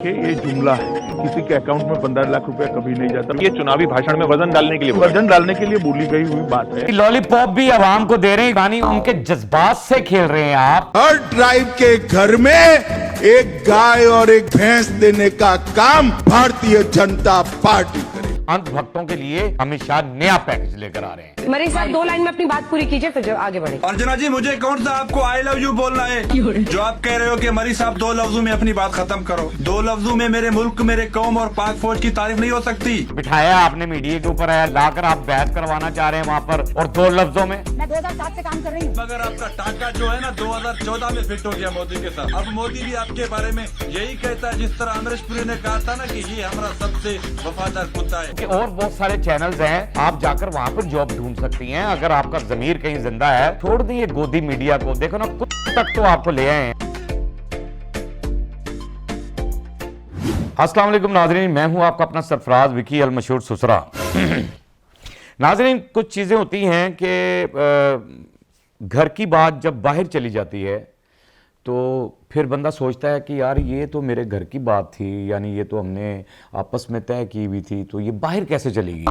ये जुमला है, किसी के अकाउंट में 15 लाख रुपया कभी नहीं जाता। ये चुनावी भाषण में वजन डालने के लिए बोली गई हुई बात है। लॉलीपॉप भी आवाम को दे रहे हैं, यानी उनके जज्बात से खेल रहे हैं आप। हर ट्राइब के घर में एक गाय और एक भैंस देने का काम भारतीय जनता पार्टी करे। अंत भक्तों के लिए अमित शाह नया पैकेज लेकर आ रहे हैं। मरी साहब 2 लाइन में अपनी बात पूरी कीजिए फिर आगे बढ़े। अर्चना जी, मुझे कौन सा आपको आई लव यू बोलना है जो आप कह रहे हो कि मरी साहब 2 लफ्जों में अपनी बात खत्म करो। 2 लफ्जों में मेरे मुल्क, मेरे कौम और पाक फौज की तारीफ नहीं हो सकती। बिठाया आपने मीडिया के ऊपर, आया लाकर आप बहस करवाना चाह रहे हैं वहाँ पर, और 2 लफ्जों में। मैं 2007 से काम कर रही हूँ। मगर आपका टाका जो है ना 2014 में फिट हो गया मोदी के साथ। अब मोदी भी आपके बारे में यही कहता है जिस तरह अमरीश पुरी ने कहा था ना कि ये हमारा सबसे वफादार कुत्ता है। और बहुत सारे चैनल्स हैं, आप जाकर वहाँ पर जॉब ढूंढ सकती हैं अगर आपका जमीर कहीं जिंदा है। छोड़ दिए गोदी मीडिया को, देखो ना कुछ तक तो आपको ले आए हैं। अस्सलाम वालेकुम नाज़रीन, मैं हूं आपका अपना सरफराज विकी अल मशहूर सुसरा। नाज़रीन, कुछ चीज़ें होती हैं कि घर की बात जब बाहर चली जाती है तो फिर बंदा सोचता है कि यार ये तो मेरे घर की बात थी, यानी ये तो हमने आपस में तय की हुई थी, तो ये बाहर कैसे चलेगी,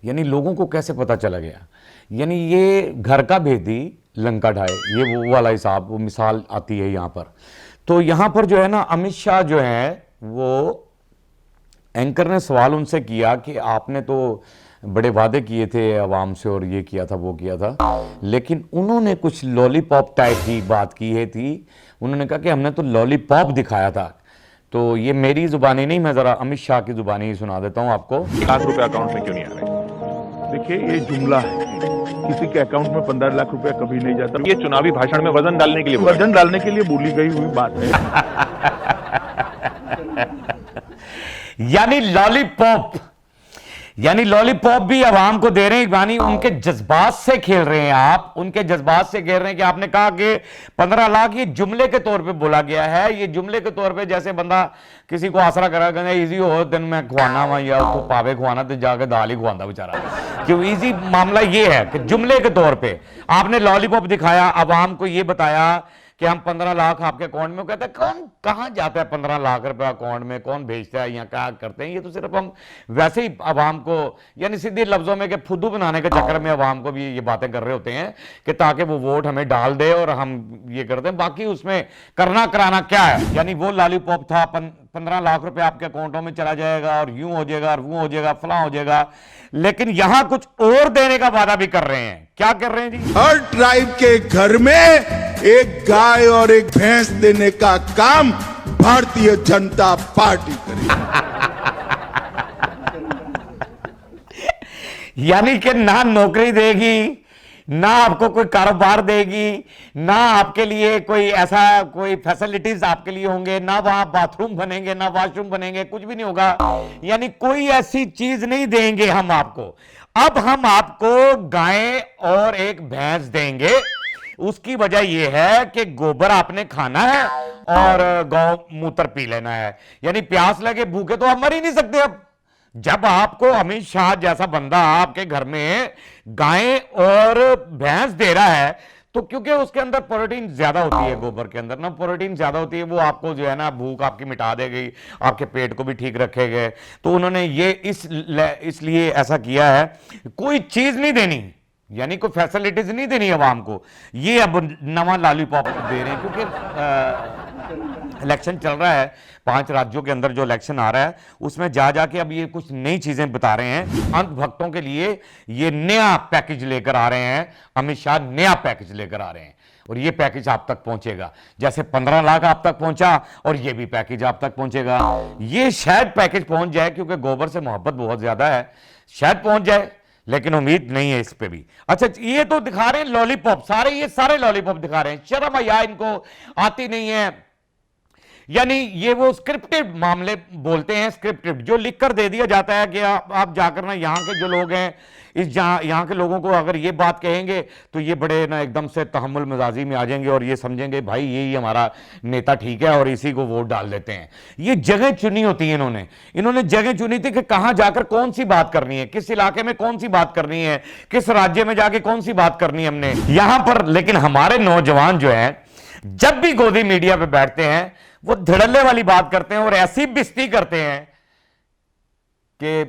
यानी लोगों को कैसे पता चला गया। यानी ये घर का भेदी लंका ढाए, ये वो वाला हिसाब, वो मिसाल आती है यहाँ पर। तो यहाँ पर जो है ना, अमित शाह जो है वो एंकर ने सवाल उनसे किया कि आपने तो बड़े वादे किए थे आवाम से और ये किया था वो किया था, लेकिन उन्होंने कुछ लॉलीपॉप टाइप की बात की है थी। उन्होंने कहा कि हमने तो लॉलीपॉप दिखाया था। तो ये मेरी जुबानी नहीं, मैं जरा अमित शाह की जुबानी ही सुना देता हूं आपको। लाख रुपए अकाउंट में क्यों नहीं आ रहे? देखिए, ये जुमला है, किसी के अकाउंट में 15 लाख रुपया कभी नहीं जाता। ये चुनावी भाषण में वजन डालने के लिए बोली गई हुई बात है। यानी लॉलीपॉप भी आवाम को दे रहे हैं, यानी उनके जज्बात से खेल रहे हैं आप। उनके जज्बात से खेल रहे हैं कि आपने कहा कि 15 लाख ये जुमले के तौर पे बोला गया है। ये जुमले के तौर पे जैसे बंदा किसी को आसरा करा कहना इजी हो दिन में खुआना वा या उसको पावे खुआना तो जाके दाल ही खुआंदा बेचारा। क्यों इजी मामला ये है कि जुमले के तौर पे आपने लॉलीपॉप दिखाया, आवाम को ये बताया कि हम 15 लाख आपके अकाउंट में। कहता है कौन कहां जाता है 15 लाख रुपए अकाउंट में, कौन भेजता है या क्या करते हैं। ये तो सिर्फ हम वैसे ही आवाम को, यानी सीधे लफ्जों में कि फुद्दू बनाने के चक्कर में आवाम को भी ये बातें कर रहे होते हैं कि ताकि वो वोट हमें डाल दे और हम ये करते हैं। बाकी उसमें करना कराना क्या है। यानी वो लॉलीपॉप था 15 लाख रुपए आपके अकाउंटों में चला जाएगा और यूं हो जाएगा और वो हो जाएगा, फलां हो जाएगा। लेकिन यहां कुछ और देने का वादा भी कर रहे हैं। क्या कर रहे हैं जी? हर ट्राइब के घर में एक गाय और एक भैंस देने का काम भारतीय जनता पार्टी करे। यानी कि ना नौकरी देगी, ना आपको कोई कारोबार देगी, ना आपके लिए कोई ऐसा कोई फैसिलिटीज आपके लिए होंगे, ना वहां बाथरूम बनेंगे, ना वॉशरूम बनेंगे, कुछ भी नहीं होगा। यानी कोई ऐसी चीज नहीं देंगे हम आपको। अब हम आपको गाय और एक भैंस देंगे। उसकी वजह यह है कि गोबर आपने खाना है और गौ मूत्र पी लेना है। यानी प्यास लगे भूखे तो हम मर ही नहीं सकते। अब जब आपको अमित शाह जैसा बंदा आपके घर में गाय और भैंस दे रहा है, तो क्योंकि उसके अंदर प्रोटीन ज्यादा होती है, गोबर के अंदर ना प्रोटीन ज्यादा होती है, वो आपको जो है ना भूख आपकी मिटा देगी, आपके पेट को भी ठीक रखेगा। तो उन्होंने ये इसलिए ऐसा किया है। कोई चीज नहीं देनी, यानी कोई फैसिलिटीज नहीं देनी आवाम को। ये अब नवा लॉलीपॉप दे रहे हैं क्योंकि इलेक्शन चल रहा है। 5 राज्यों के अंदर जो इलेक्शन आ रहा है उसमें जा जाके अब ये कुछ नई चीजें बता रहे हैं। अंत भक्तों के लिए ये नया पैकेज लेकर आ रहे हैं। अमित शाह नया पैकेज लेकर आ रहे हैं और ये पैकेज आप तक पहुंचेगा। जैसे 15 लाख आप तक पहुंचा और ये भी पैकेज आप तक पहुंचेगा। ये शायद पैकेज पहुंच जाए क्योंकि गोबर से मोहब्बत बहुत ज्यादा है, शायद पहुंच जाए, लेकिन उम्मीद नहीं है इस पे भी। अच्छा, ये तो दिखा रहे हैं लॉलीपॉप, ये सारे लॉलीपॉप दिखा रहे हैं। शर्म या इनको आती नहीं है। यानी ये वो स्क्रिप्टेड मामले बोलते हैं, स्क्रिप्टेड जो लिखकर दे दिया जाता है कि आप जाकर ना यहाँ के जो लोग हैं, यहाँ के लोगों को अगर ये बात कहेंगे तो ये बड़े ना एकदम से तहम्मुल मिजाजी में आ जाएंगे और ये समझेंगे भाई यही हमारा नेता ठीक है और इसी को वोट डाल देते हैं। ये जगह चुनी होती है, इन्होंने जगह चुनी थी कि कहां जाकर कौन सी बात करनी है, किस इलाके में कौन सी बात करनी है, किस राज्य में जाके कौन सी बात करनी है हमने यहां पर। लेकिन हमारे नौजवान जो है जब भी गोदी मीडिया पे बैठते हैं वो धड़ल्ले वाली बात करते हैं और ऐसी बिस्ती करते हैं कि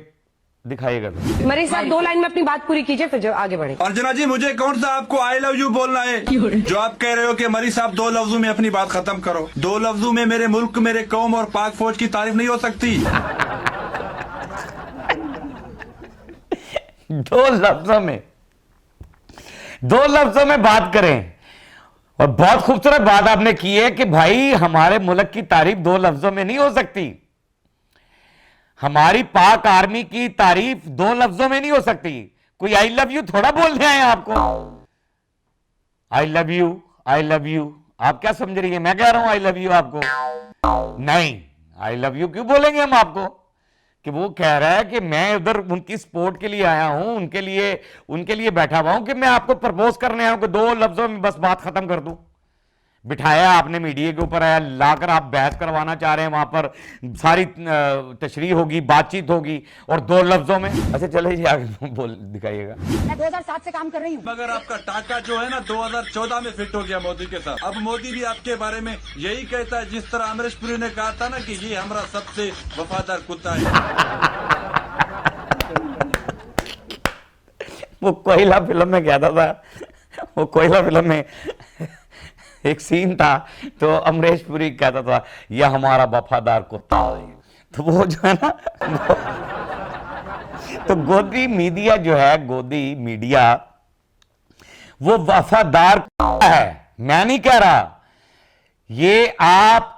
दिखाइएगा। मरी साहब 2 लाइन में अपनी बात पूरी कीजिए फिर आगे बढ़े। अर्चना जी, मुझे कौन सा आपको आई लव यू बोलना है जो आप कह रहे हो कि मरी साहब 2 लफ्जों में अपनी बात खत्म करो। 2 लफ्जों में मेरे मुल्क, मेरे कौम और पाक फौज की तारीफ नहीं हो सकती। 2 लफ्जों में बात करें। और बहुत खूबसूरत बात आपने की है कि भाई हमारे मुल्क की तारीफ 2 लफ्जों में नहीं हो सकती। हमारी पाक आर्मी की तारीफ 2 लफ्जों में नहीं हो सकती। कोई आई लव यू थोड़ा बोलने आए आपको। I love you, I love you, आप क्या समझ रही है? मैं कह रहा हूं आई लव यू आपको? नहीं, आई लव यू क्यों बोलेंगे हम आपको? कि वो कह रहा है कि मैं उधर उनकी सपोर्ट के लिए आया हूं, उनके लिए बैठा हुआ हूं कि मैं आपको प्रपोज करने आया हूं कि 2 लफ्जों में बस बात खत्म कर दूं। बिठाया आपने मीडिया के ऊपर, आया लाकर आप बहस करवाना चाह रहे हैं, वहां पर सारी तशरीह होगी, बातचीत होगी और 2 लफ्जों में। अच्छा चले जी आगे बोल दिखाइएगा। मैं 2007 से काम कर रही हूँ। मगर आपका टाका जो है ना 2014 में फिट हो गया मोदी के साथ। अब मोदी भी आपके बारे में यही कहता है जिस तरह अमरीश पुरी ने कहा था ना कि ये हमारा सबसे वफादार कुत्ता है। वो कोयला फिल्म में कहता था, वो कोयला फिल्म में एक सीन था तो अमरीश पुरी कहता था यह हमारा वफादार कुत्ता है। तो वो जो है ना तो गोदी मीडिया जो है, गोदी मीडिया वो वफादार कुत्ता है। मैं नहीं कह रहा। ये आप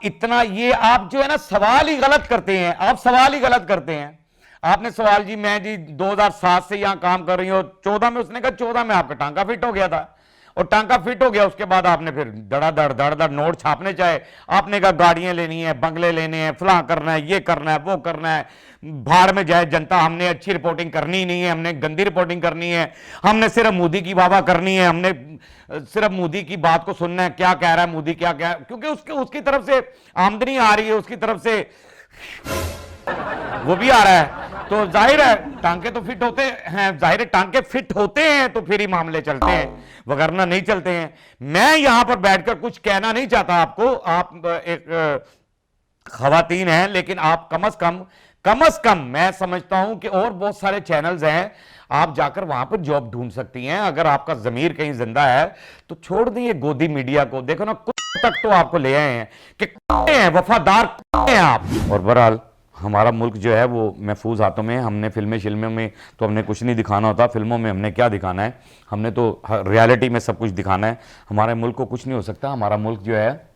जो है ना सवाल ही गलत करते हैं। आप सवाल ही गलत करते हैं। आपने सवाल जी मैं जी 2007 से यहां काम कर रही हूं, 14 में उसने कहा 14 में आपका टांका फिट हो गया था और टांका फिट हो गया उसके बाद आपने फिर धड़ाधड़ नोट छापने चाहे। आपने कहा गाड़ियां लेनी है, बंगले लेने हैं, फलां करना है, ये करना है, वो करना है, भाड़ में जाए जनता। हमने अच्छी रिपोर्टिंग करनी नहीं है, हमने गंदी रिपोर्टिंग करनी है, हमने सिर्फ मोदी की वाहवाह करनी है, हमने सिर्फ मोदी की बात को सुनना है, क्या कह रहा है मोदी, क्या क्या, क्योंकि उसकी तरफ से आमदनी आ रही है, उसकी तरफ से वो भी आ रहा है। तो जाहिर है टांके तो फिट होते हैं, जाहिर है टांके फिट होते हैं तो फिर ही मामले चलते हैं, वगरना नहीं चलते हैं। मैं यहां पर बैठकर कुछ कहना नहीं चाहता आपको। आप एक खवातीन हैं, लेकिन आप कम अज कम मैं समझता हूं कि और बहुत सारे चैनल्स हैं, आप जाकर वहां पर जॉब ढूंढ सकती हैं। अगर आपका जमीर कहीं जिंदा है तो छोड़ दें ये गोदी मीडिया को। देखो ना कुत्ते तक तो आपको ले आए हैं कि कुत्ते हैं, वफादार कुत्ते हैं आप। और बहरहाल हमारा मुल्क जो है वो महफूज हाथों में। हमने फिल्मों में तो हमने कुछ नहीं दिखाना होता। फिल्मों में हमने क्या दिखाना है? हमने तो रियलिटी में सब कुछ दिखाना है। हमारे मुल्क को कुछ नहीं हो सकता। हमारा मुल्क जो है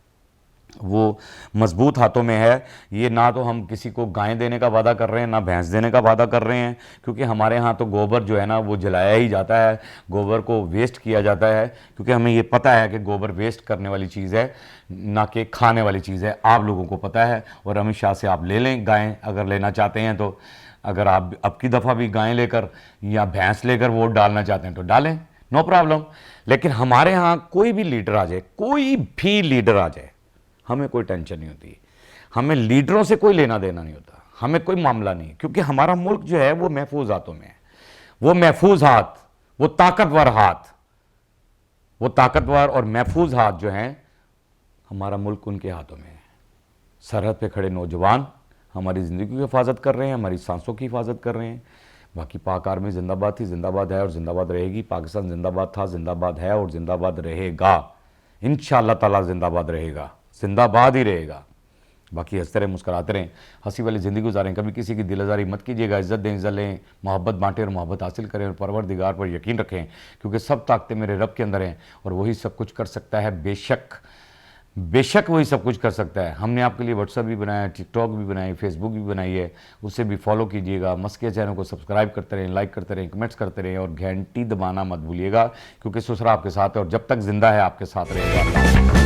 वो मजबूत हाथों में है। ये ना तो हम किसी को गाय देने का वादा कर रहे हैं, ना भैंस देने का वादा कर रहे हैं, क्योंकि हमारे यहाँ तो गोबर जो है ना वो जलाया ही जाता है, गोबर को वेस्ट किया जाता है, क्योंकि हमें ये पता है कि गोबर वेस्ट करने वाली चीज़ है, ना कि खाने वाली चीज़ है। आप लोगों को पता है। और अमित शाह से आप ले लें गाय अगर लेना चाहते हैं तो। अगर आप अब की दफ़ा भी गाय लेकर या भैंस लेकर वोट डालना चाहते हैं तो डालें, नो प्रॉब्लम। लेकिन हमारे यहाँ कोई भी लीडर आ जाए, कोई भी लीडर आ जाए, हमें कोई टेंशन नहीं होती। हमें लीडरों से कोई लेना देना नहीं होता, हमें कोई मामला नहीं, क्योंकि हमारा मुल्क जो है वो महफूज हाथों में है। वो महफूज हाथ, वो ताकतवर हाथ, वो ताकतवर और महफूज हाथ जो हैं, हमारा मुल्क उनके हाथों में है। सरहद पे खड़े नौजवान हमारी ज़िंदगी की हिफाजत कर रहे हैं, हमारी सांसों की हिफाजत कर रहे हैं। बाकी पाक आर्मी जिंदाबाद थी, जिंदाबाद है और जिंदाबाद रहेगी। पाकिस्तान जिंदाबाद था, जिंदाबाद है और जिंदाबाद रहेगा। इंशाअल्लाह ताला जिंदाबाद रहेगा, जिंदाबाद ही रहेगा। बाकी हंसते रहें, मुस्कुराते रहें, हंसी वाली ज़िंदगी गुजारें। कभी किसी की दिलआज़ारी मत कीजिएगा। इज़्ज़त दें, इज़्ज़त लें, मोहब्बत बांटें और मोहब्बत हासिल करें और परवरदिगार पर यकीन रखें, क्योंकि सब ताकतें मेरे रब के अंदर हैं और वही सब कुछ कर सकता है। बेशक वही सब कुछ कर सकता है। हमने आपके लिए व्हाट्सएप भी बनाया, टिकटॉक भी बनाई, फेसबुक भी बनाई है, उससे भी फॉलो कीजिएगा। मस्के चैनल को सब्सक्राइब करते रहें, लाइक करते रहें, कमेंट्स करते रहें और घंटी दबाना मत भूलिएगा, क्योंकि ससुरा आपके साथ है और जब तक जिंदा है आपके साथ रहेगा।